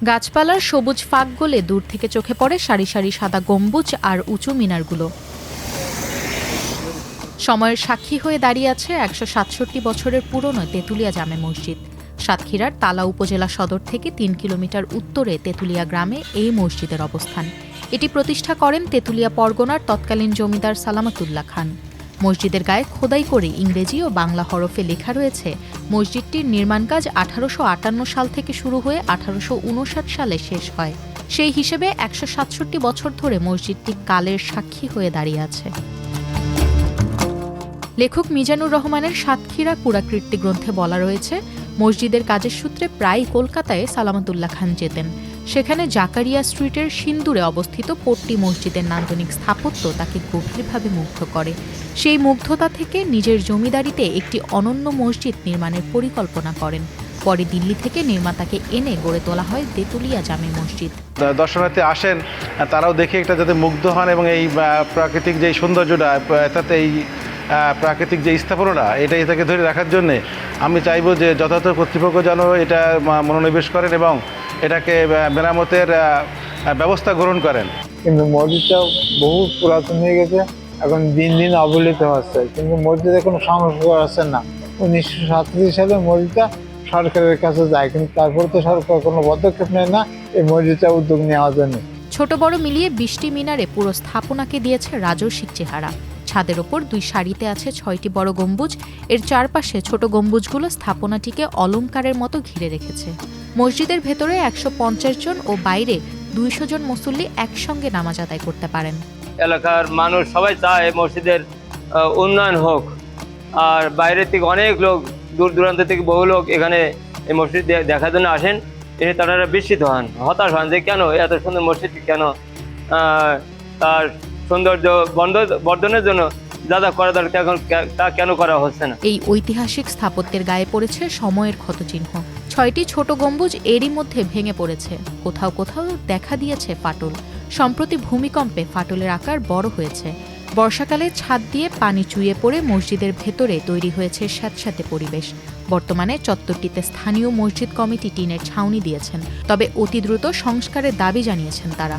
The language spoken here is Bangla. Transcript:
গাছপালার সবুজ ফাঁক গলে দূর থেকে চোখে পড়ে সারি সারি সাদা গম্বুজ আর উঁচু মিনারগুলো। সময়ের সাক্ষী হয়ে দাঁড়িয়ে আছে ১৬৭ বছরের পুরনো তেঁতুলিয়া জামে মসজিদ। সাতক্ষীরার তালা উপজেলা সদর থেকে ৩ কিলোমিটার উত্তরে তেঁতুলিয়া গ্রামে এই মসজিদের অবস্থান। এটি প্রতিষ্ঠা করেন তেঁতুলিয়া পরগনার তৎকালীন জমিদার সালামতুল্লাহ খান। মসজিদের গায়ে খোদাই করে ইংরেজি ও বাংলা হরফে লেখা রয়েছে মসজিদটির নির্মাণ কাজ ১৮৫৮ সাল থেকে শুরু হয়ে ১৮৫৯ সালে শেষ হয়। সেই হিসেবে ১৬৭ বছর ধরে মসজিদটি কালের সাক্ষী হয়ে দাঁড়িয়ে আছে। লেখক মিজানুর রহমানের সাতক্ষীরা পুরাকীর্তি গ্রন্থে বলা রয়েছে, মসজিদের কাজের সূত্রে প্রায় কলকাতায় সালামতুল্লাহ খান যেতেন। সেখানে জাকারিয়া স্ট্রিটের সিন্দুরে অবস্থিত পট্টি মসজিদের নান্দনিক স্থাপত্য তাকে গভীরভাবে মুগ্ধ করে। সেই মুগ্ধতা থেকে নিজের জমিদারিতে একটি অনন্য মসজিদ নির্মাণের পরিকল্পনা করেন। পরে দিল্লি থেকে নির্মাতাকে এনে গড়ে তোলা হয় তেঁতুলিয়া জামে মসজিদ। দর্শনার্থী আসেন, তারাও দেখে একটা যাতে মুগ্ধ হন এবং এই প্রাকৃতিক যে সৌন্দর্যটা, তাতে এই প্রাকৃতিক যে স্থাপনাটা, এটাই তাকে ধরে রাখার জন্যে আমি চাইব যে যথাযথ কর্তৃপক্ষ যেন এটা মনোনিবেশ করেন এবং এটাকে মেরামতের ব্যবস্থা গ্রহণ করেন। কিন্তু মসজিদটা বহু পুরাতন হয়ে গেছে, এখন দিন দিন অবহেলিত হচ্ছে, কিন্তু মসজিদে কোনো সংস্কার হচ্ছে না। ১৯৩৭ সালে মসজিদটা সরকারের কাছে যায়, কিন্তু তারপর তো সরকার কোনো পদক্ষেপ নেয় না এই মসজিদটা উদ্যোগ নেওয়ার জন্য। ছোট বড় মিলিয়ে ২০টি মিনারে পুরো স্থাপনাকে দিয়েছে রাজস্বিক চেহারা। ছাদের ওপর ২ সারিতে আছে ৬টি বড় গম্বুজ। এর চারপাশে ছোট গম্বুজগুলো স্থাপনাটিকে অলংকারের মতো ঘিরে রেখেছে। মসজিদের ভেতরে ১৫০ জন ও বাইরে ২০০ জন মুসল্লি একসঙ্গে নামাজ আদায় করতে পারেন। এলাকার মানুষ সবাই চায় মসজিদের উন্নয়ন হোক, আর বাইরে থেকে অনেক লোক, দূর দূরান্ত থেকে বহু লোক এখানে এই মসজিদ দেখার জন্য আসেন। এসে তারা বিস্মিত হন, হতাশ হন যে কেন এত সুন্দর মসজিদটি কেন তার সৌন্দর্য বর্ধনের জন্য যা যা করা দরকার তা কেন করা হচ্ছে না। এই ঐতিহাসিক স্থাপত্যের গায়ে পড়েছে সময়ের ক্ষতচিহ্ন। ৬টি ছোট গম্বুজ এরই মধ্যে ভেঙে পড়েছে, কোথাও কোথাও দেখা দিয়েছে ফাটল। সম্প্রতি ভূমিকম্পে ফাটলের আকার বড় হয়েছে। বর্ষাকালে ছাদ দিয়ে পানি চুইয়ে পড়ে মসজিদের ভেতরে তৈরি হয়েছে স্যাঁতস্যাঁতে পরিবেশ। বর্তমানে চত্বরটিতে স্থানীয় মসজিদ কমিটি টিনের ছাউনি দিয়েছেন, তবে অতি দ্রুত সংস্কারের দাবি জানিয়েছেন তারা।